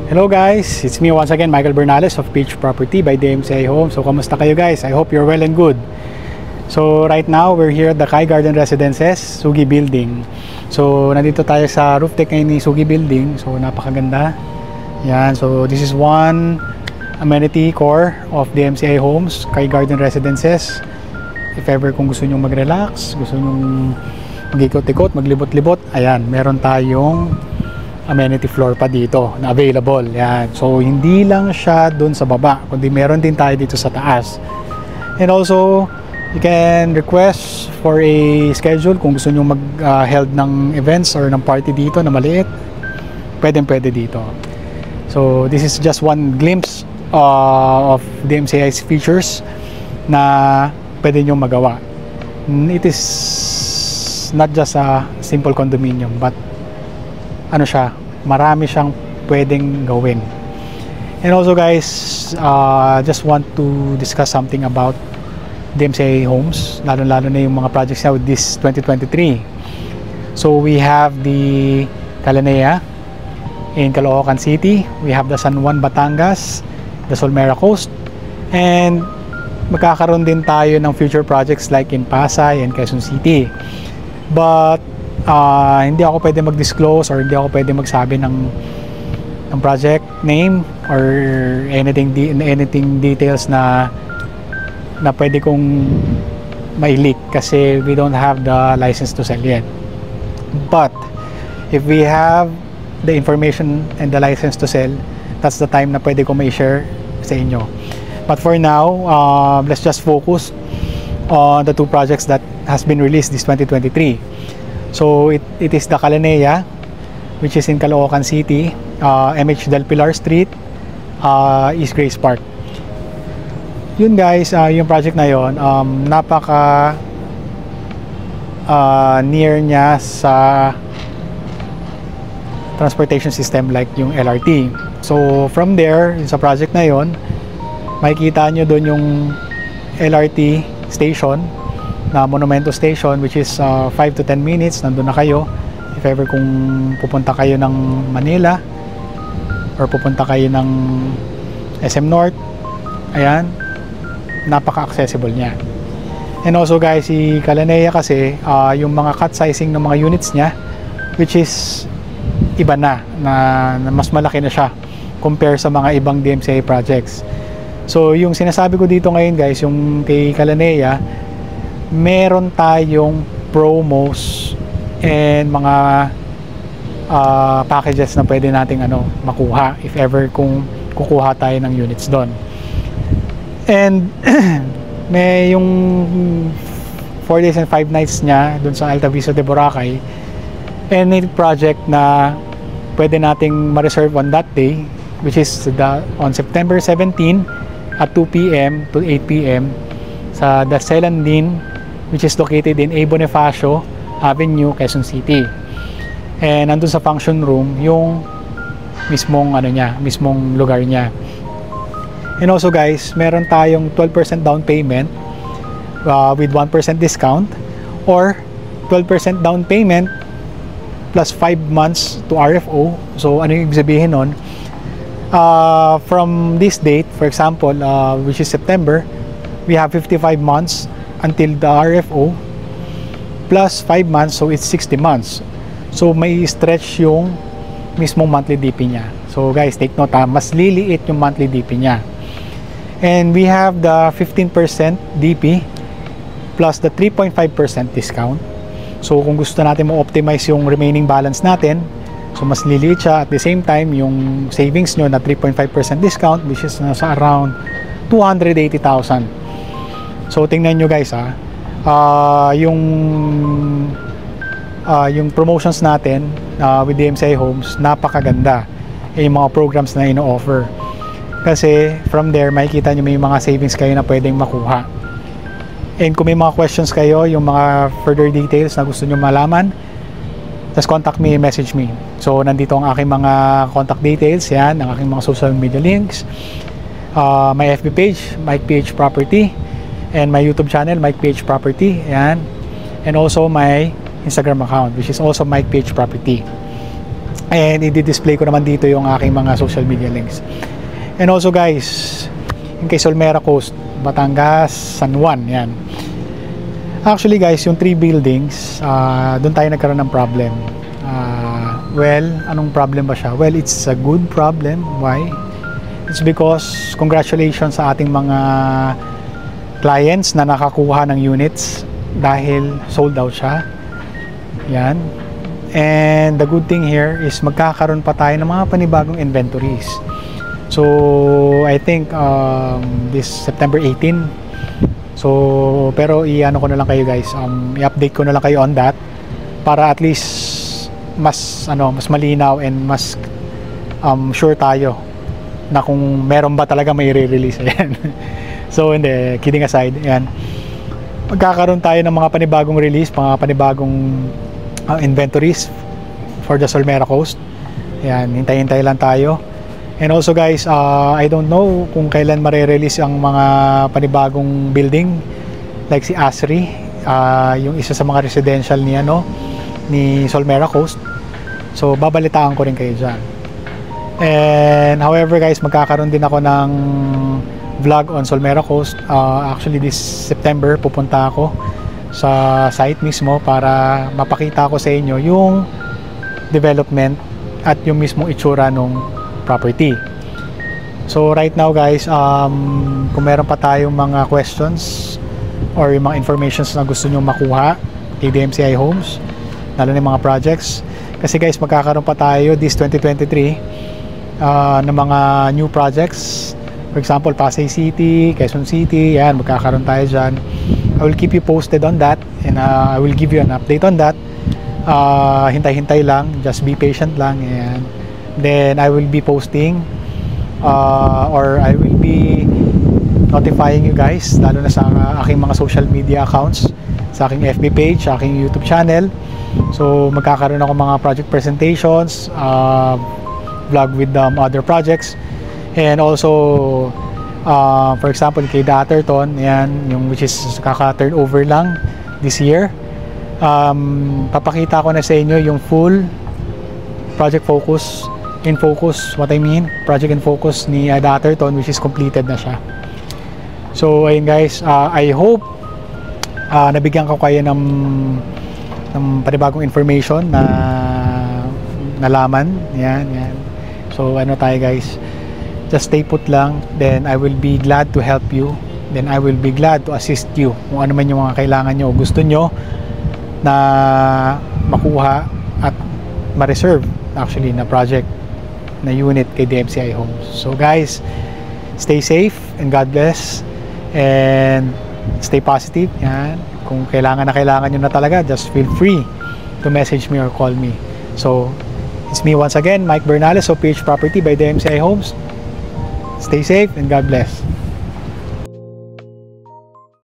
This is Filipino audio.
Hello guys, it's me once again, Michael Bernales of PH Property by DMCI Home. So kamusta kayo guys? I hope you're well and good. So right now, we're here at the Kai Garden Residences, Sugi Building. So nandito tayo sa roof deck ngayon ni Sugi Building. So napakaganda. Yan, so this is one amenity core of DMCI Homes, Kai Garden Residences. If ever kung gusto nyo mag-relax, gusto nyo mag-ikot-ikot, maglibot-libot, ayan, meron tayong amenity floor pa dito na available. Yan. So hindi lang siya doon sa baba, kundi meron din tayo dito sa taas. And also, you can request for a schedule kung gusto nyo mag-held ng events or ng party dito na maliit. Pwede dito. So this is just one glimpse of DMCI's features na pwede nyo magawa. It is not just a simple condominium, but ano siya, marami siyang pwedeng gawin. And also guys, just want to discuss something about DMCI Homes, lalo-lalo na yung mga projects niya with this 2023. So we have the Kalanea in Caloocan City, we have the San Juan, Batangas, the Solmera Coast, and magkakaroon din tayo ng future projects like in Pasay and Quezon City. But hindi ako pwede mag-disclose or hindi ako pwede magsabi ng project name or anything details na pwede kong mai-leak kasi we don't have the license to sell yet. But if we have the information and the license to sell, that's the time na pwede ko mai-share sa inyo. But for now, let's just focus on the two projects that has been released this 2023. So it is the Kalanea, which is in Caloocan City, MH Del Pilar Street, East Grace Park. Yun guys, yung project na yun, napaka near niya sa transportation system like yung LRT. So from there, sa project na yun, makikita nyo doon yung LRT station na Monumento Station, which is 5 to 10 minutes nandun na kayo if ever kung pupunta kayo ng Manila or pupunta kayo ng SM North. Ayan, napaka-accessible niya. And also guys, si Kalanea kasi yung mga cut sizing ng mga units niya, which is iba na mas malaki na siya compare sa mga ibang DMCI projects. So yung sinasabi ko dito ngayon guys, yung kay Kalanea, meron tayong promos and mga packages na pwede nating makuha if ever kung kukuha tayo ng units doon. And may yung 4 days and 5 nights niya doon sa Altavista de Boracay, any project na pwede nating ma-reserve on that day, which is on September 17 at 2 p.m. to 8 p.m. sa The Celandine, which is located in A. Bonifacio Avenue, Quezon City. And nandun sa function room yung mismong mismong lugar niya. And also guys, meron tayong 12% down payment with 1% discount or 12% down payment plus 5 months to RFO. So ano yung ibig sabihin nun? From this date, for example, which is September, we have 55 months until the RFO plus 5 months, so it's 60 months. So may stretch yung mismong monthly DP niya. So guys, take note, mas liliit yung monthly DP niya. And we have the 15% DP plus the 3.5% discount. So kung gusto natin ma-optimize yung remaining balance natin, so mas liliit siya. At the same time, yung savings nyo na 3.5% discount, which is nasa around 280,000. So tingnan nyo guys yung promotions natin with DMCI Homes, napakaganda yung mga programs na ino-offer. Kasi from there, makikita nyo may mga savings kayo na pwedeng makuha. And kung may mga questions kayo, yung mga further details na gusto nyo malaman, just contact me, message me. So nandito ang aking mga contact details, yan, ang aking mga social media links, my FB page, Mike PH Property, and my YouTube channel, Mike PH Property, yan, and also my Instagram account, which is also Mike PH Property. And i-display ko naman dito yung aking mga social media links. And also guys, yung kay Solmera Coast, Batangas, San Juan, yan. Actually guys, yung 3 buildings, doon tayo nagkaroon ng problem. Well, anong problem ba siya? Well, it's a good problem. Why? It's because congratulations sa ating mga clients na nakakuha ng units dahil sold out siya. Yan. And the good thing here is magkakaroon pa tayo ng mga panibagong inventories. So, I think this September 18. So, pero i-ano ko na lang kayo guys, i-update ko na lang kayo on that para at least mas malinaw and mas sure tayo na kung meron ba talaga may re-release. Ayan. So, hindi, kidding aside, ayan. Magkakaroon tayo ng mga panibagong release, mga panibagong inventories for the Solmera Coast. Ayan, hintay-hintay lang tayo. And also guys, I don't know kung kailan mare-release ang mga panibagong building like si Asri, yung isa sa mga residential ni Solmera Coast. So babalitaan ko rin kayo dyan. And however guys, magkakaroon din ako ng vlog on Solmera Coast. Actually this September pupunta ako sa site mismo para mapakita ko sa inyo yung development at yung mismong itsura ng property. So right now guys, kung meron pa tayong mga questions or yung mga informations na gusto nyo makuha kay DMCI Homes, lalo na yung mga projects, kasi guys magkakaroon pa tayo this 2023 ng mga new projects. For example, Pasay City, Quezon City, yan, magkakaroon tayo dyan. I will keep you posted on that and I will give you an update on that. Hintay-hintay lang, just be patient lang, and then I will be posting or I will be notifying you guys, lalo na sa aking mga social media accounts, sa aking FB page, sa aking YouTube channel. So magkakaroon ako mga project presentations, vlog with other projects, and also for example kay Datterton, yan, yung which is kaka-turnover lang this year. Papakita ko na sa inyo yung full project in focus, what I mean, project in focus ni Datterton, which is completed na siya. So ayun guys, I hope nabigyan ko kayo ng panibagong information na nalaman. Yan. So ano tayo guys, just stay put lang, then I will be glad to help you, then I will be glad to assist you kung ano man yung mga kailangan nyo o gusto nyo na makuha at ma-reserve actually na project na unit kay DMCI Homes. So guys, stay safe and God bless and stay positive. Yan. Kung kailangan nyo na talaga, just feel free to message me or call me. So it's me once again, Mike Bernales of PH Property by DMCI Homes. Stay safe and God bless.